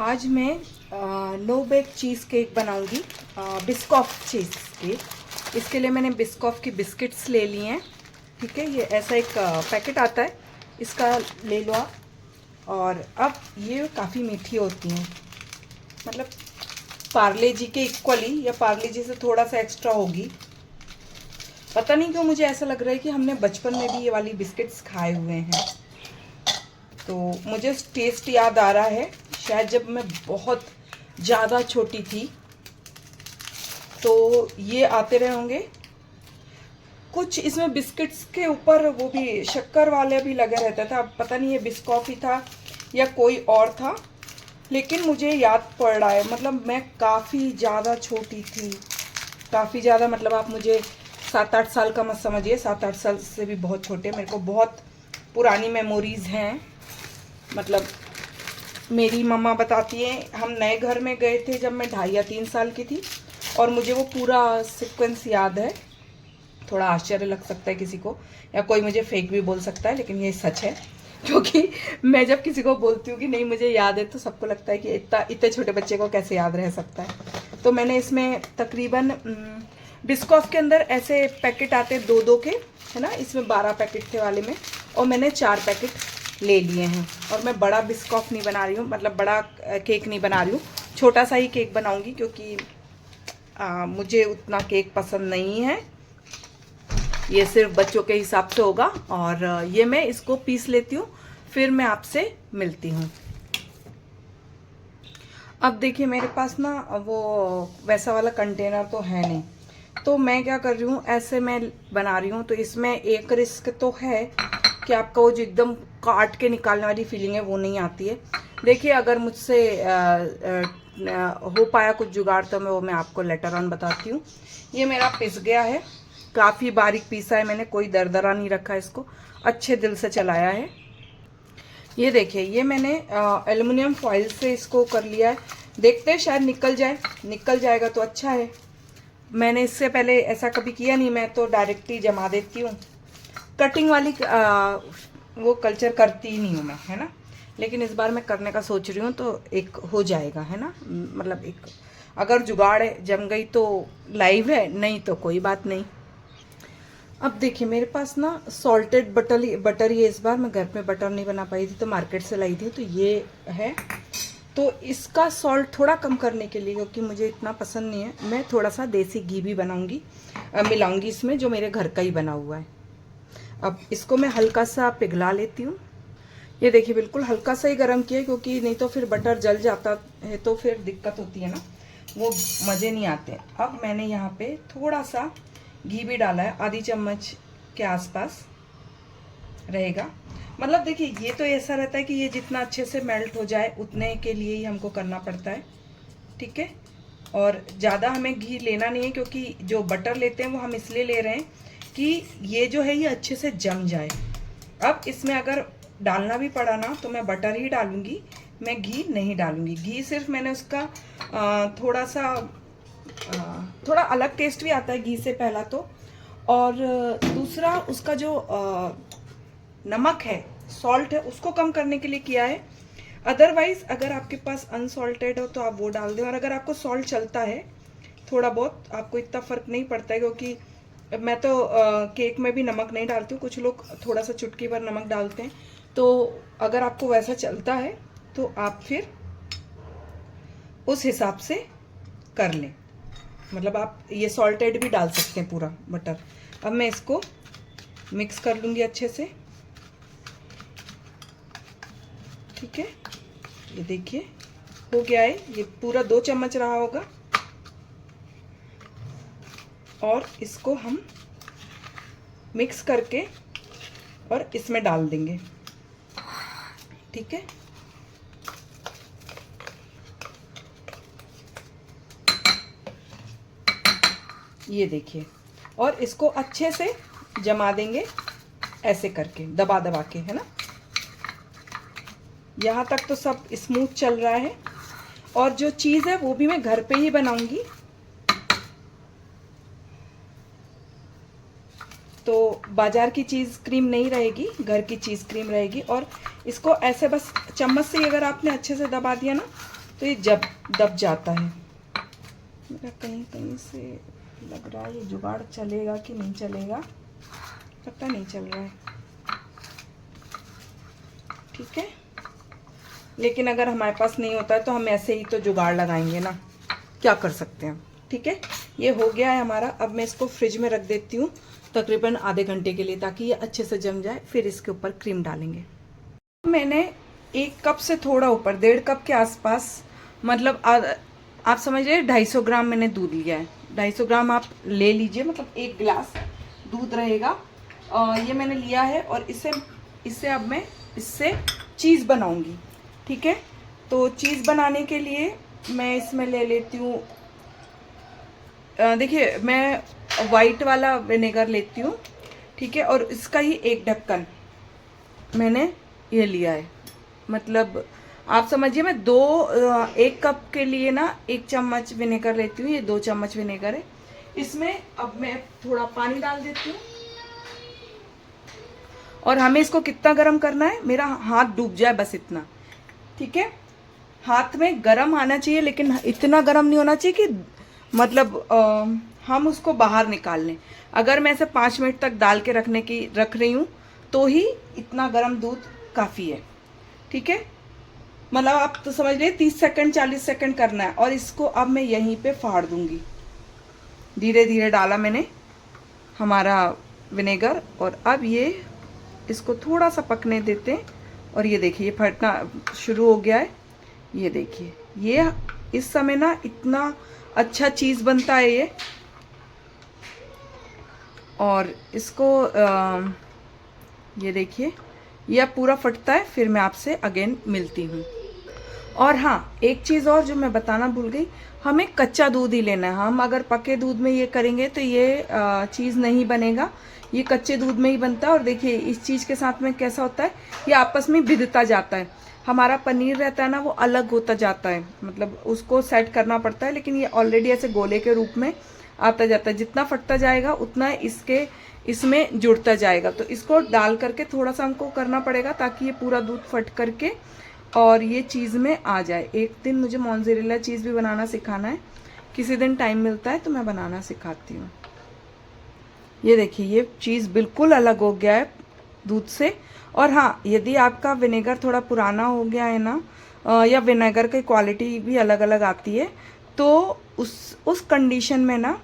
आज मैं no bake cheese cake बनाऊंगी, बिस्कॉफ चीज़ केक। इसके लिए मैंने बिस्कॉफ की बिस्किट्स ले लिए हैं। ठीक है, ये ऐसा एक पैकेट आता है, इसका ले लो आप। और अब ये काफ़ी मीठी होती हैं, मतलब पार्ले जी के इक्वली या पार्ले जी से थोड़ा सा एक्स्ट्रा होगी। पता नहीं क्यों मुझे ऐसा लग रहा है कि हमने बचपन में भी ये वाली बिस्किट्स खाए हुए हैं। तो मुझे टेस्ट याद आ रहा है, शायद जब मैं बहुत ज़्यादा छोटी थी तो ये आते रहे होंगे। कुछ इसमें बिस्किट्स के ऊपर वो भी शक्कर वाले भी लगे रहता था। अब पता नहीं ये बिस्कॉफ ही था या कोई और था, लेकिन मुझे याद पड़ रहा है। मतलब मैं काफ़ी ज़्यादा छोटी थी, काफ़ी ज़्यादा, मतलब आप मुझे 7-8 साल का मत समझिए, 7-8 साल से भी बहुत छोटे। मेरे को बहुत पुरानी मेमोरीज़ हैं। मतलब मेरी मम्मा बताती है, हम नए घर में गए थे जब मैं 2.5 या 3 साल की थी, और मुझे वो पूरा सीक्वेंस याद है। थोड़ा आश्चर्य लग सकता है किसी को, या कोई मुझे फेक भी बोल सकता है, लेकिन ये सच है। क्योंकि मैं जब किसी को बोलती हूँ कि नहीं मुझे याद है, तो सबको लगता है कि इतने छोटे बच्चे को कैसे याद रह सकता है। तो मैंने इसमें तकरीबन बिस्कॉफ के अंदर ऐसे पैकेट आते 2-2 के, है ना। इसमें 12 पैकेट थे वाले में, और मैंने 4 पैकेट ले लिए हैं। और मैं बड़ा बिस्कॉफ नहीं बना रही हूँ, मतलब बड़ा केक नहीं बना रही हूँ, छोटा सा ही केक बनाऊँगी, क्योंकि मुझे उतना केक पसंद नहीं है। ये सिर्फ बच्चों के हिसाब से होगा। और ये मैं इसको पीस लेती हूँ, फिर मैं आपसे मिलती हूँ। अब देखिए मेरे पास ना वो वैसा वाला कंटेनर तो है नहीं, तो मैं क्या कर रही हूँ, ऐसे मैं बना रही हूँ। तो इसमें एक रिस्क तो है कि आपका वो जो एकदम काट के निकालने वाली फीलिंग है वो नहीं आती है। देखिए अगर मुझसे हो पाया कुछ जुगाड़ तो मैं आपको लेटर ऑन बताती हूँ। ये मेरा पिस गया है, काफ़ी बारीक पीसा है मैंने, कोई दरदरा नहीं रखा, इसको अच्छे दिल से चलाया है। ये देखिए, ये मैंने एल्युमिनियम फॉइल से इसको कर लिया है। देखते हैं शायद निकल जाए, निकल जाएगा तो अच्छा है। मैंने इससे पहले ऐसा कभी किया नहीं, मैं तो डायरेक्ट ही जमा देती हूँ। कटिंग वाली वो कल्चर करती ही नहीं हूँ मैं, है ना। लेकिन इस बार मैं करने का सोच रही हूँ, तो एक हो जाएगा, है ना। मतलब एक अगर जुगाड़ है, जम गई तो लाइव है, नहीं तो कोई बात नहीं। अब देखिए मेरे पास ना सॉल्टेड बटर ही है। इस बार मैं घर पे बटर नहीं बना पाई थी, तो मार्केट से लाई थी, तो ये है। तो इसका सॉल्ट थोड़ा कम करने के लिए, क्योंकि मुझे इतना पसंद नहीं है, मैं थोड़ा सा देसी घी भी बनाऊंगी, मिलाऊंगी इसमें, जो मेरे घर का ही बना हुआ है। अब इसको मैं हल्का सा पिघला लेती हूँ। ये देखिए बिल्कुल हल्का सा ही गर्म किया, क्योंकि नहीं तो फिर बटर जल जाता है, तो फिर दिक्कत होती है ना, वो मज़े नहीं आते। अब मैंने यहाँ पे थोड़ा सा घी भी डाला है, आधी चम्मच के आसपास रहेगा। मतलब देखिए ये तो ऐसा रहता है कि ये जितना अच्छे से मेल्ट हो जाए उतने के लिए ही हमको करना पड़ता है। ठीक है, और ज़्यादा हमें घी लेना नहीं है, क्योंकि जो बटर लेते हैं वो हम इसलिए ले रहे हैं कि ये जो है ये अच्छे से जम जाए। अब इसमें अगर डालना भी पड़ा ना तो मैं बटर ही डालूंगी, मैं घी नहीं डालूंगी। घी सिर्फ मैंने उसका थोड़ा सा थोड़ा अलग टेस्ट भी आता है घी से, पहला तो। और दूसरा उसका जो नमक है, सॉल्ट है, उसको कम करने के लिए किया है। अदरवाइज अगर आपके पास अनसॉल्टेड हो तो आप वो डाल दें, और अगर आपको सॉल्ट चलता है थोड़ा बहुत, आपको इतना फ़र्क नहीं पड़ता है। क्योंकि मैं तो केक में भी नमक नहीं डालती हूँ, कुछ लोग थोड़ा सा चुटकी भर नमक डालते हैं। तो अगर आपको वैसा चलता है तो आप फिर उस हिसाब से कर लें। मतलब आप ये सॉल्टेड भी डाल सकते हैं पूरा बटर। अब मैं इसको मिक्स कर लूँगी अच्छे से। ठीक है, ये देखिए हो गया है, ये पूरा 2 चम्मच रहा होगा। और इसको हम मिक्स करके और इसमें डाल देंगे। ठीक है, ये देखिए, और इसको अच्छे से जमा देंगे ऐसे करके, दबा दबा के, है ना। यहाँ तक तो सब स्मूथ चल रहा है। और जो चीज़ है वो भी मैं घर पे ही बनाऊंगी, तो बाजार की चीज़ क्रीम नहीं रहेगी, घर की चीज़ क्रीम रहेगी। और इसको ऐसे बस चम्मच से अगर आपने अच्छे से दबा दिया ना तो ये जब दब जाता है। मेरा कहीं कहीं से लग रहा है ये जुगाड़ चलेगा कि नहीं चलेगा, पता नहीं चल रहा है। ठीक है, लेकिन अगर हमारे पास नहीं होता है तो हम ऐसे ही तो जुगाड़ लगाएंगे ना, क्या कर सकते हैं। ठीक है, ये हो गया है हमारा। अब मैं इसको फ्रिज में रख देती हूँ तकरीबन आधे घंटे के लिए, ताकि ये अच्छे से जम जाए। फिर इसके ऊपर क्रीम डालेंगे। मैंने 1 कप से थोड़ा ऊपर, 1.5 कप के आसपास, मतलब आप समझ रहे 250 ग्राम मैंने दूध लिया है। 250 ग्राम आप ले लीजिए, मतलब 1 गिलास दूध रहेगा। ये मैंने लिया है और इससे अब मैं इससे चीज़ बनाऊंगी। ठीक है, तो चीज़ बनाने के लिए मैं इसमें ले लेती हूँ, देखिए मैं वाइट वाला विनेगर लेती हूँ। ठीक है, और इसका ही 1 ढक्कन मैंने ये लिया है। मतलब आप समझिए मैं 1 कप के लिए ना 1 चम्मच विनेगर लेती हूँ। ये 2 चम्मच विनेगर है। इसमें अब मैं थोड़ा पानी डाल देती हूँ। और हमें इसको कितना गर्म करना है, मेरा हाथ डूब जाए बस इतना। ठीक है, हाथ में गरम आना चाहिए, लेकिन इतना गरम नहीं होना चाहिए कि मतलब हम उसको बाहर निकाल लें। अगर मैं इसे 5 मिनट तक डाल के रख रही हूँ तो ही इतना गरम दूध काफ़ी है। ठीक है, मतलब आप तो समझ लीजिए 30 सेकंड 40 सेकंड करना है। और इसको अब मैं यहीं पे फाड़ दूंगी। धीरे धीरे डाला मैंने हमारा विनेगर, और अब ये इसको थोड़ा सा पकने देते हैं। और ये देखिए ये फटना शुरू हो गया है। ये देखिए ये इस समय ना इतना अच्छा चीज़ बनता है ये। और इसको ये देखिए ये पूरा फटता है। फिर मैं आपसे अगेन मिलती हूँ। और हाँ, एक चीज़ और जो मैं बताना भूल गई, हमें कच्चा दूध ही लेना है। हम अगर पके दूध में ये करेंगे तो ये चीज़ नहीं बनेगा। ये कच्चे दूध में ही बनता है। और देखिए इस चीज़ के साथ में कैसा होता है, ये आपस में भिदता जाता है। हमारा पनीर रहता है ना, वो अलग होता जाता है, मतलब उसको सेट करना पड़ता है। लेकिन ये ऑलरेडी ऐसे गोले के रूप में आता जाता है। जितना फटता जाएगा उतना इसमें जुड़ता जाएगा। तो इसको डाल करके थोड़ा सा हमको करना पड़ेगा, ताकि ये पूरा दूध फट करके और ये चीज़ में आ जाए। एक दिन मुझे मोज़रेला चीज़ भी बनाना सिखाना है। किसी दिन टाइम मिलता है तो मैं बनाना सिखाती हूँ। ये देखिए ये चीज़ बिल्कुल अलग हो गया है दूध से। और हाँ, यदि आपका विनेगर थोड़ा पुराना हो गया है ना, या विनेगर की क्वालिटी भी अलग अलग आती है, तो उस कंडीशन में ना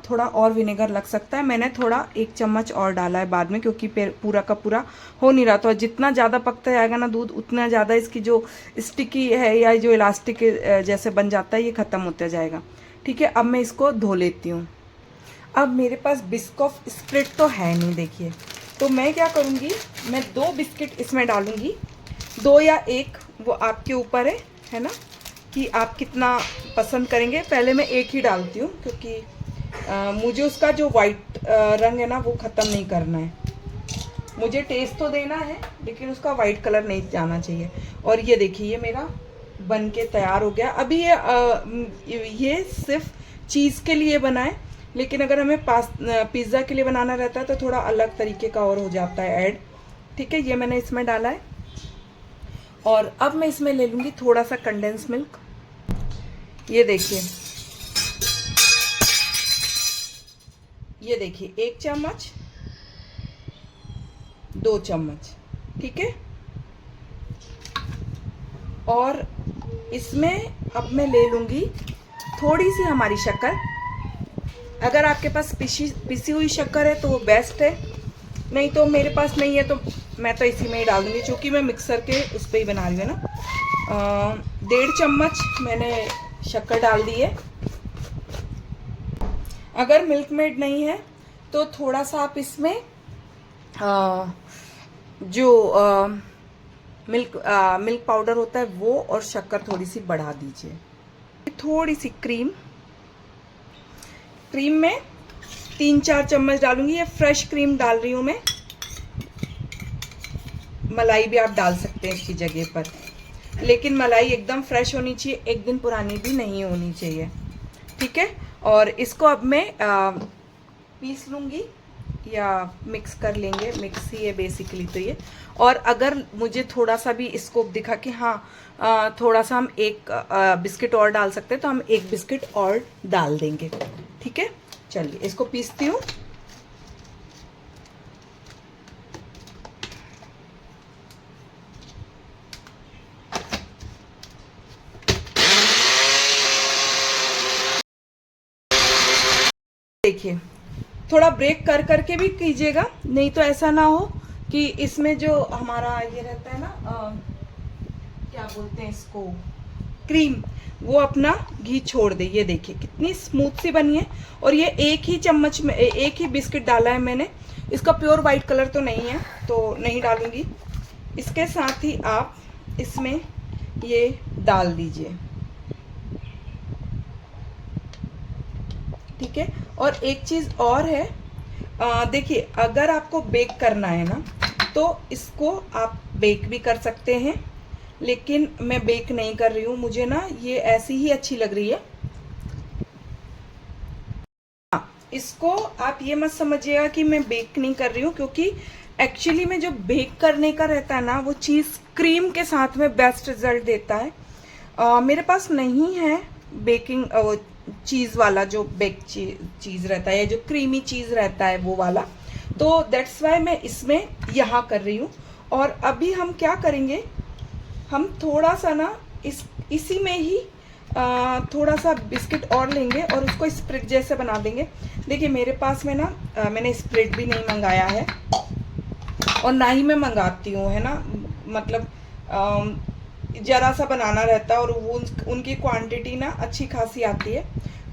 थोड़ा और विनेगर लग सकता है। मैंने थोड़ा 1 चम्मच और डाला है बाद में, क्योंकि पूरा का पूरा हो नहीं रहा। तो जितना ज़्यादा पकता जाएगा ना दूध, उतना ज़्यादा इसकी जो स्टिकी है या जो इलास्टिक जैसे बन जाता है, ये ख़त्म होता जाएगा। ठीक है, अब मैं इसको धो लेती हूँ। अब मेरे पास बिस्कॉफ स्प्रेड तो है नहीं, देखिए। तो मैं क्या करूँगी, मैं 2 बिस्किट इसमें डालूँगी, 2 या 1, वो आपके ऊपर है ना, कि आप कितना पसंद करेंगे। पहले मैं 1 ही डालती हूँ, क्योंकि मुझे उसका जो वाइट रंग है ना वो ख़त्म नहीं करना है। मुझे टेस्ट तो देना है, लेकिन उसका वाइट कलर नहीं जाना चाहिए। और ये देखिए ये मेरा बन के तैयार हो गया। अभी ये सिर्फ चीज़ के लिए बना है, लेकिन अगर हमें पिज़्ज़ा के लिए बनाना रहता है तो थोड़ा अलग तरीके का और हो जाता है ऐड। ठीक है, ये मैंने इसमें डाला है। और अब मैं इसमें ले लूँगी थोड़ा सा कंडेंस मिल्क। ये देखिए 1 चम्मच, 2 चम्मच। ठीक है, और इसमें अब मैं ले लूँगी थोड़ी सी हमारी शक्कर। अगर आपके पास पिसी हुई शक्कर है तो वो बेस्ट है, नहीं तो मेरे पास नहीं है तो मैं तो इसी में ही डाल दूँगी, क्योंकि मैं मिक्सर के उस पर ही बना रही हूँ ना। 1.5 चम्मच मैंने शक्कर डाल दी है। अगर मिल्क मेड नहीं है तो थोड़ा सा आप इसमें मिल्क पाउडर होता है वो और शक्कर थोड़ी सी बढ़ा दीजिए। थोड़ी सी क्रीम में 3-4 चम्मच डालूंगी। ये फ्रेश क्रीम डाल रही हूँ मैं। मलाई भी आप डाल सकते हैं इसकी जगह पर, लेकिन मलाई एकदम फ्रेश होनी चाहिए, 1 दिन पुरानी भी नहीं होनी चाहिए। ठीक है, और इसको अब मैं पीस लूँगी या मिक्स कर लेंगे, मिक्स ही है बेसिकली तो ये। और अगर मुझे थोड़ा सा भी स्कोप दिखा कि हाँ थोड़ा सा हम एक बिस्किट और डाल सकते हैं तो हम एक बिस्किट और डाल देंगे। ठीक है, चलिए इसको पीसती हूँ। देखिए थोड़ा ब्रेक कर करके भी कीजिएगा, नहीं तो ऐसा ना हो कि इसमें जो हमारा ये रहता है ना क्या बोलते हैं इसको, क्रीम, वो अपना घी छोड़ दे। ये देखिए कितनी स्मूथ सी बनी है। और ये एक ही चम्मच में एक ही बिस्किट डाला है मैंने, इसका प्योर वाइट कलर तो नहीं है तो नहीं डालूंगी। इसके साथ ही आप इसमें ये डाल दीजिए। ठीक है, और एक चीज और है, देखिए अगर आपको बेक करना है ना तो इसको आप बेक भी कर सकते हैं, लेकिन मैं बेक नहीं कर रही हूँ, मुझे ना ये ऐसी ही अच्छी लग रही है। इसको आप ये मत समझिएगा कि मैं बेक नहीं कर रही हूँ, क्योंकि एक्चुअली में जो बेक करने का रहता है ना वो चीज़ क्रीम के साथ में बेस्ट रिजल्ट देता है। मेरे पास नहीं है बेकिंग चीज़ वाला, जो बेक चीज़ रहता है, जो क्रीमी चीज़ रहता है वो वाला, तो दैट्स वाई मैं इसमें यहाँ कर रही हूँ। और अभी हम क्या करेंगे, हम थोड़ा सा ना इसी में ही थोड़ा सा बिस्किट और लेंगे और उसको स्प्रेड जैसे बना देंगे। देखिए मेरे पास में ना मैंने स्प्रेड भी नहीं मंगाया है और ना ही मैं मंगाती हूँ, है ना, मतलब ज़रा सा बनाना रहता है और वो उनकी क्वांटिटी ना अच्छी खासी आती है,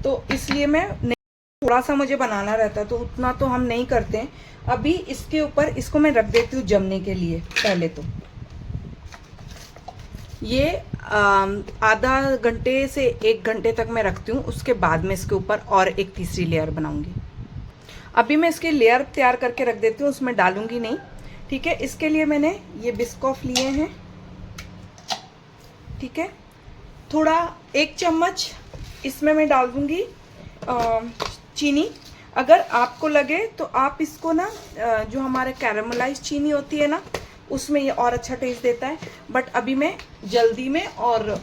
तो इसलिए मैं नहीं, थोड़ा सा मुझे बनाना रहता है तो उतना तो हम नहीं करते हैं। अभी इसके ऊपर इसको मैं रख देती हूँ जमने के लिए। पहले तो ये आधा घंटे से 1 घंटे तक मैं रखती हूँ, उसके बाद में इसके ऊपर और एक तीसरी लेयर बनाऊंगी। अभी मैं इसकी लेयर तैयार करके रख देती हूँ, उसमें डालूंगी नहीं। ठीक है, इसके लिए मैंने ये बिस्कॉफ लिए हैं। ठीक है, थोड़ा 1 चम्मच इसमें मैं डाल दूंगी चीनी। अगर आपको लगे तो आप इसको ना जो हमारे कैरामलाइज चीनी होती है ना उसमें ये और अच्छा टेस्ट देता है, बट अभी मैं जल्दी में और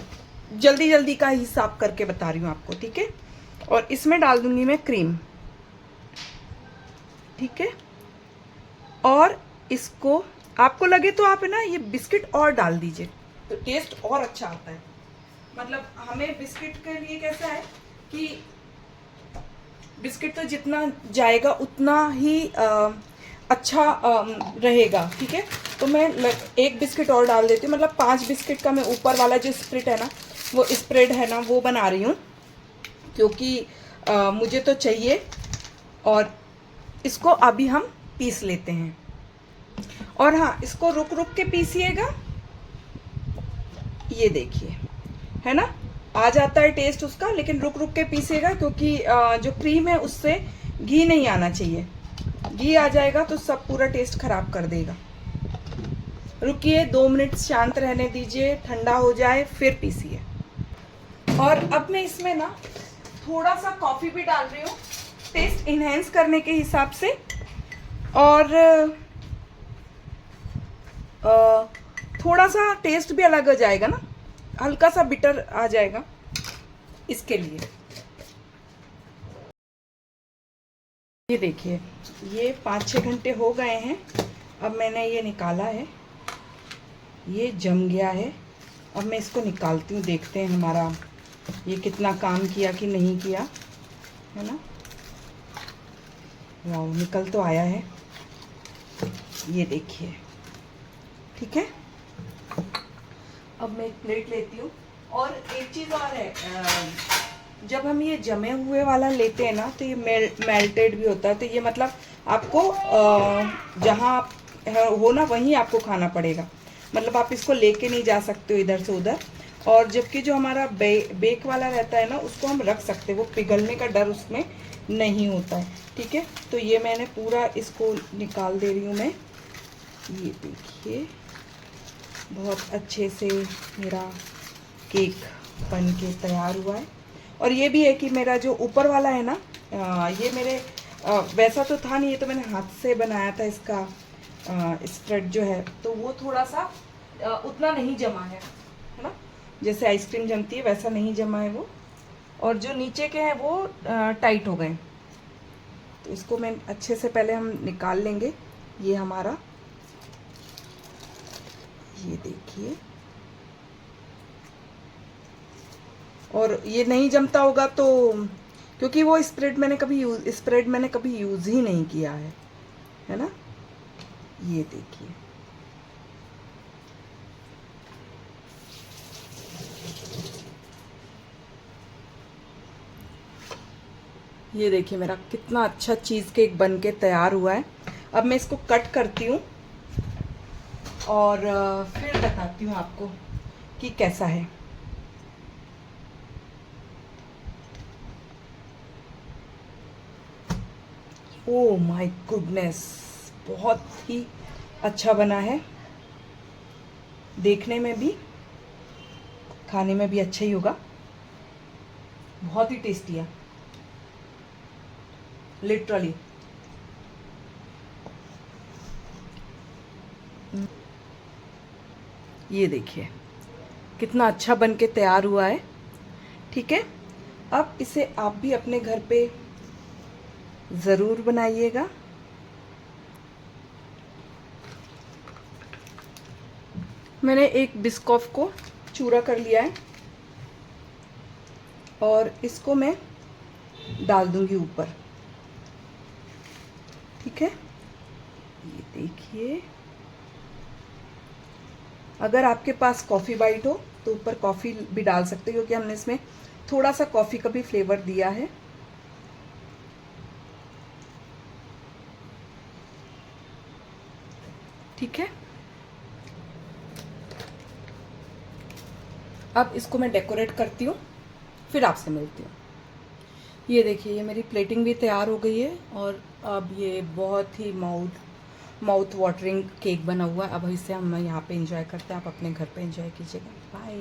जल्दी का हिसाब करके बता रही हूँ आपको। ठीक है, और इसमें डाल दूंगी मैं क्रीम। ठीक है, और इसको आपको लगे तो आप है ना ये बिस्किट और डाल दीजिए तो टेस्ट और अच्छा आता है। मतलब हमें बिस्किट के लिए कैसा है कि बिस्किट तो जितना जाएगा उतना ही अच्छा रहेगा। ठीक है, तो मैं 1 बिस्किट और डाल देती हूँ, मतलब 5 बिस्किट का मैं ऊपर वाला जो स्प्रेड है ना, वो स्प्रेड है ना वो बना रही हूँ, क्योंकि मुझे तो चाहिए। और इसको अभी हम पीस लेते हैं। और हाँ, इसको रुक रुक के पीसिएगा। ये देखिए, है ना, आ जाता है टेस्ट उसका, लेकिन रुक रुक के पीसेगा, क्योंकि जो क्रीम है उससे घी नहीं आना चाहिए। घी आ जाएगा तो सब पूरा टेस्ट खराब कर देगा। रुकिए, 2 मिनट शांत रहने दीजिए, ठंडा हो जाए फिर पीसिए। और अब मैं इसमें ना थोड़ा सा कॉफी भी डाल रही हूँ, टेस्ट इनहेंस करने के हिसाब से। और थोड़ा सा टेस्ट भी अलग हो जाएगा ना, हल्का सा बिटर आ जाएगा इसके लिए। ये देखिए, ये 5-6 घंटे हो गए हैं। अब मैंने ये निकाला है, ये जम गया है। अब मैं इसको निकालती हूँ, देखते हैं हमारा ये कितना काम किया कि नहीं किया, है ना। वाह, निकल तो आया है, ये देखिए। ठीक है, अब मैं एक प्लेट लेती हूँ। और एक चीज़ और है, जब हम ये जमे हुए वाला लेते हैं ना तो ये मेल्टेड भी होता है, तो ये मतलब आपको जहाँ आप हो ना वहीं आपको खाना पड़ेगा, मतलब आप इसको लेके नहीं जा सकते हो इधर से उधर। और जबकि जो हमारा बेक वाला रहता है ना उसको हम रख सकते हैं, वो पिघलने का डर उसमें नहीं होता है। ठीक है, तो ये मैंने पूरा इसको निकाल दे रही हूँ मैं। ये देखिए, बहुत अच्छे से मेरा केक बन के तैयार हुआ है। और ये भी है कि मेरा जो ऊपर वाला है ना, ये मेरे वैसा तो था नहीं, ये तो मैंने हाथ से बनाया था इसका स्प्रेड जो है तो वो थोड़ा सा उतना नहीं जमा है ना, जैसे आइसक्रीम जमती है वैसा नहीं जमा है वो, और जो नीचे के हैं वो टाइट हो गए। तो इसको मैं अच्छे से पहले हम निकाल लेंगे। ये हमारा, ये देखिए, और ये नहीं जमता होगा तो क्योंकि वो स्प्रेड मैंने कभी यूज़ ही नहीं किया है ना। ये देखिए, ये देखिए मेरा कितना अच्छा चीज़ केक बन के तैयार हुआ है। अब मैं इसको कट करती हूँ और फिर बताती हूँ आपको कि कैसा है। ओह माय गुडनेस, बहुत ही अच्छा बना है, देखने में भी खाने में भी अच्छा ही होगा, बहुत ही टेस्टी है लिटरली। ये देखिए कितना अच्छा बन के तैयार हुआ है। ठीक है, अब इसे आप भी अपने घर पे ज़रूर बनाइएगा। मैंने एक बिस्कॉफ को चूरा कर लिया है और इसको मैं डाल दूंगी ऊपर। ठीक है, ये देखिए, अगर आपके पास कॉफ़ी बाइट हो तो ऊपर कॉफ़ी भी डाल सकते हो, क्योंकि हमने इसमें थोड़ा सा कॉफ़ी का भी फ्लेवर दिया है। ठीक है, अब इसको मैं डेकोरेट करती हूँ, फिर आपसे मिलती हूँ। ये देखिए, ये मेरी प्लेटिंग भी तैयार हो गई है और अब ये बहुत ही माउथ वाटरिंग केक बना हुआ है। अब इसे हम यहाँ पे एंजॉय करते हैं, आप अपने घर पे एंजॉय कीजिएगा। बाय।